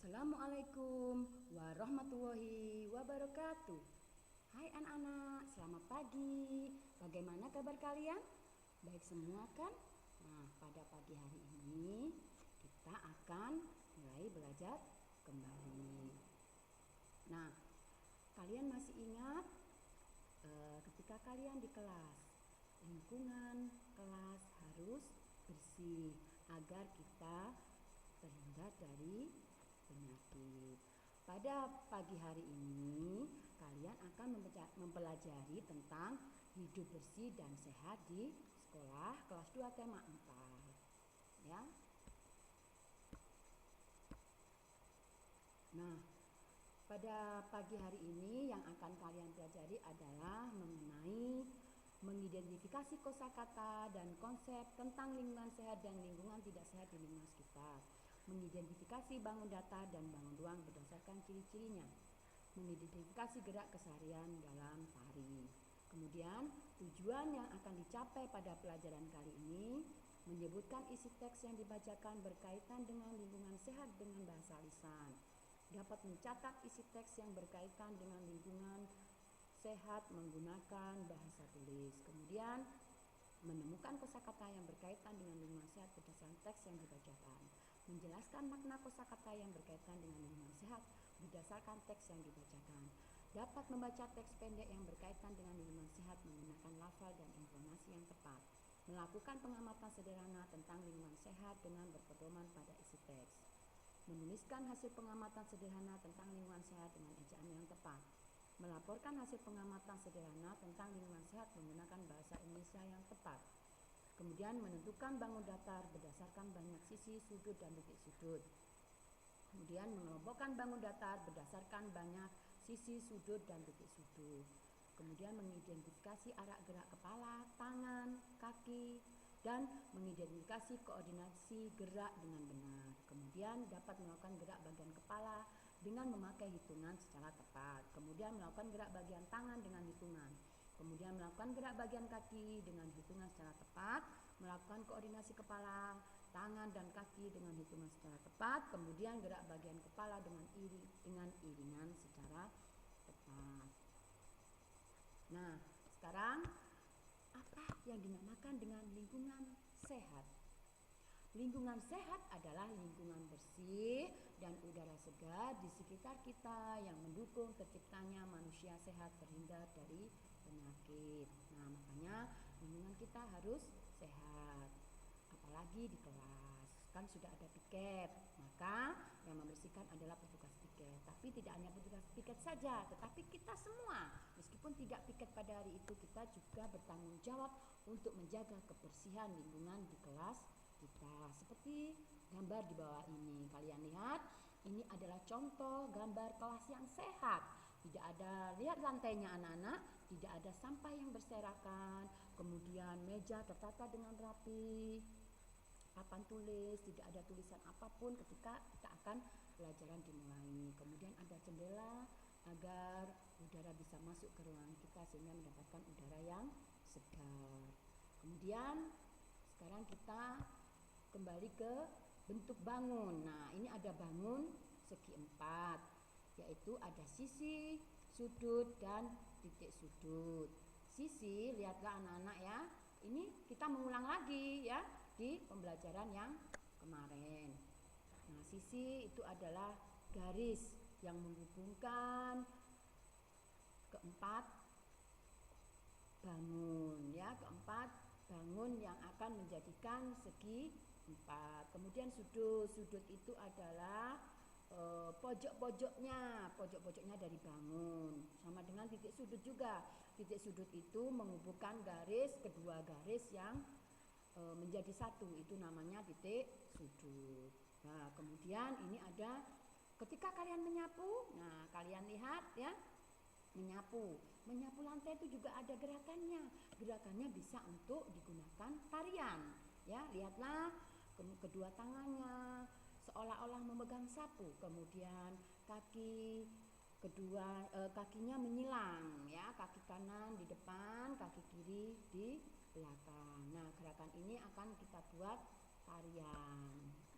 Assalamualaikum warahmatullahi wabarakatuh. Hai anak-anak, selamat pagi. Bagaimana kabar kalian? Baik semua kan? Nah, pada pagi hari ini kita akan mulai belajar kembali. Nah, kalian masih ingat ketika kalian di kelas, lingkungan kelas harus bersih agar kita terhindar dari penyakit. Pada pagi hari ini kalian akan mempelajari tentang hidup bersih dan sehat di sekolah kelas 2 tema 4. Ya. Nah, pada pagi hari ini yang akan kalian pelajari adalah mengenai mengidentifikasi kosakata dan konsep tentang lingkungan sehat dan lingkungan tidak sehat di lingkungan sekitar. Mengidentifikasi bangun datar dan bangun ruang berdasarkan ciri-cirinya. Mengidentifikasi gerak keseharian dalam tari. Kemudian tujuan yang akan dicapai pada pelajaran kali ini menyebutkan isi teks yang dibacakan berkaitan dengan lingkungan sehat dengan bahasa lisan. Dapat mencatat isi teks yang berkaitan dengan lingkungan sehat menggunakan bahasa tulis. Kemudian menemukan kosakata yang berkaitan dengan lingkungan sehat berdasarkan teks yang dibacakan. Menjelaskan makna kosakata yang berkaitan dengan lingkungan sehat berdasarkan teks yang dibacakan. Dapat membaca teks pendek yang berkaitan dengan lingkungan sehat menggunakan lafal dan intonasi yang tepat. Melakukan pengamatan sederhana tentang lingkungan sehat dengan berpedoman pada isi teks. Menuliskan hasil pengamatan sederhana tentang lingkungan sehat dengan ejaan yang tepat. Melaporkan hasil pengamatan sederhana tentang lingkungan sehat menggunakan bahasa Indonesia yang tepat. Kemudian menentukan bangun datar berdasarkan banyak sisi, sudut, dan titik sudut. Kemudian mengelompokkan bangun datar berdasarkan banyak sisi, sudut, dan titik sudut. Kemudian mengidentifikasi arah gerak kepala, tangan, kaki, dan mengidentifikasi koordinasi gerak dengan benar. Kemudian dapat melakukan gerak bagian kepala dengan memakai hitungan secara tepat. Kemudian melakukan gerak bagian tangan dengan hitungan. Kemudian melakukan gerak bagian kaki dengan hitungan secara tepat. Melakukan koordinasi kepala, tangan, dan kaki dengan hitungan secara tepat. Kemudian gerak bagian kepala dengan iringan secara tepat. Nah, sekarang apa yang dinamakan dengan lingkungan sehat? Lingkungan sehat adalah lingkungan bersih dan udara segar di sekitar kita yang mendukung terciptanya manusia sehat terhindar dari penyakit. Nah, makanya lingkungan kita harus sehat. Apalagi di kelas, kan sudah ada piket, maka yang membersihkan adalah petugas piket. Tapi tidak hanya petugas piket saja, tetapi kita semua, meskipun tidak piket pada hari itu, kita juga bertanggung jawab untuk menjaga kebersihan lingkungan di kelas kita. Seperti gambar di bawah ini, kalian lihat, ini adalah contoh gambar kelas yang sehat. Tidak ada, lihat lantainya anak-anak, tidak ada sampah yang berserakan, kemudian meja tertata dengan rapi, papan tulis, tidak ada tulisan apapun ketika kita akan pelajaran dimulai. Kemudian ada jendela agar udara bisa masuk ke ruangan kita sehingga mendapatkan udara yang segar. Kemudian sekarang kita kembali ke bentuk bangun. Nah, ini ada bangun segi 4, yaitu ada sisi, sudut, dan titik sudut. Sisi, lihatlah anak-anak ya. Ini kita mengulang lagi ya di pembelajaran yang kemarin. Nah, sisi itu adalah garis yang menghubungkan keempat bangun ya, keempat bangun yang akan menjadikan segi 4. Kemudian sudut itu adalah pojok-pojoknya dari bangun. Sama dengan titik sudut juga. Titik sudut itu menghubungkan kedua garis yang menjadi satu, itu namanya titik sudut. Nah, kemudian ini ada ketika kalian menyapu, nah kalian lihat ya, menyapu lantai itu juga ada gerakannya bisa untuk digunakan tarian ya. Lihatlah kedua tangannya seolah-olah memegang sapu, kemudian kakinya menyilang ya, kaki kanan di depan, kaki kiri di belakang. Nah, gerakan ini akan kita buat tarian.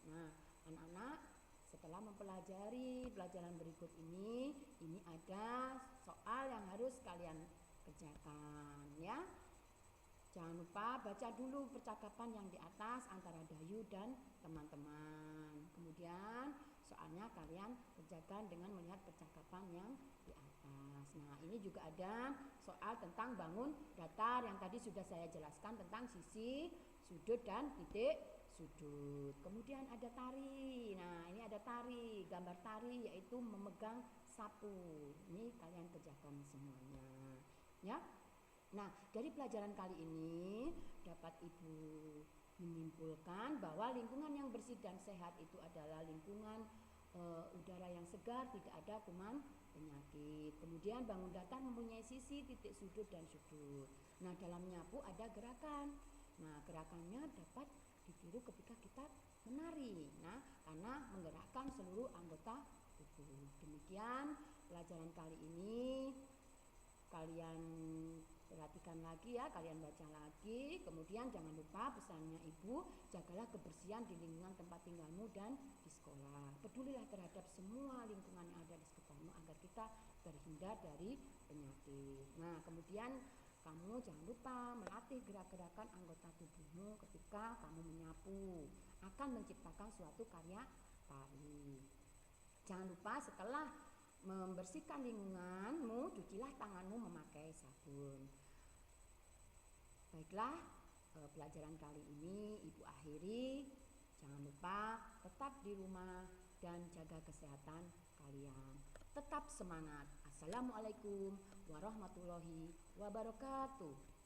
Nah, anak-anak setelah pelajari pelajaran berikut ini ada soal yang harus kalian kerjakan ya. Jangan lupa baca dulu percakapan yang di atas antara Dayu dan teman-teman. Kemudian soalnya kalian kerjakan dengan melihat percakapan yang di atas. Nah, ini juga ada soal tentang bangun datar yang tadi sudah saya jelaskan tentang sisi, sudut, dan titik sudut. Kemudian ada tari. Nah, ini ada tari, gambar tari yaitu memegang sapu. Ini kalian kerjakan semuanya. Ya. Nah, dari pelajaran kali ini dapat Ibu menyimpulkan bahwa lingkungan yang bersih dan sehat itu adalah lingkungan udara yang segar, tidak ada kuman penyakit. Kemudian bangun datar mempunyai sisi, titik sudut, dan sudut. Nah, dalam menyapu ada gerakan. Nah, gerakannya dapat ditiru ketika kita menari. Nah, karena menggerakkan seluruh anggota tubuh. Demikian pelajaran kali ini. Kalian perhatikan lagi ya, kalian baca lagi. Kemudian jangan lupa pesannya Ibu, jagalah kebersihan di lingkungan tempat tinggalmu dan di sekolah. Pedulilah terhadap semua lingkungan yang ada di sekitarmu agar kita terhindar dari penyakit. Nah, kemudian kamu jangan lupa melatih gerak-gerakan anggota tubuhmu ketika kamu menyapu. Akan menciptakan suatu karya tari. Jangan lupa setelah membersihkan lingkunganmu, cucilah tanganmu memakai sabun. Baiklah, pelajaran kali ini Ibu akhiri. Jangan lupa tetap di rumah dan jaga kesehatan kalian. Tetap semangat. Assalamualaikum warahmatullahi wabarakatuh.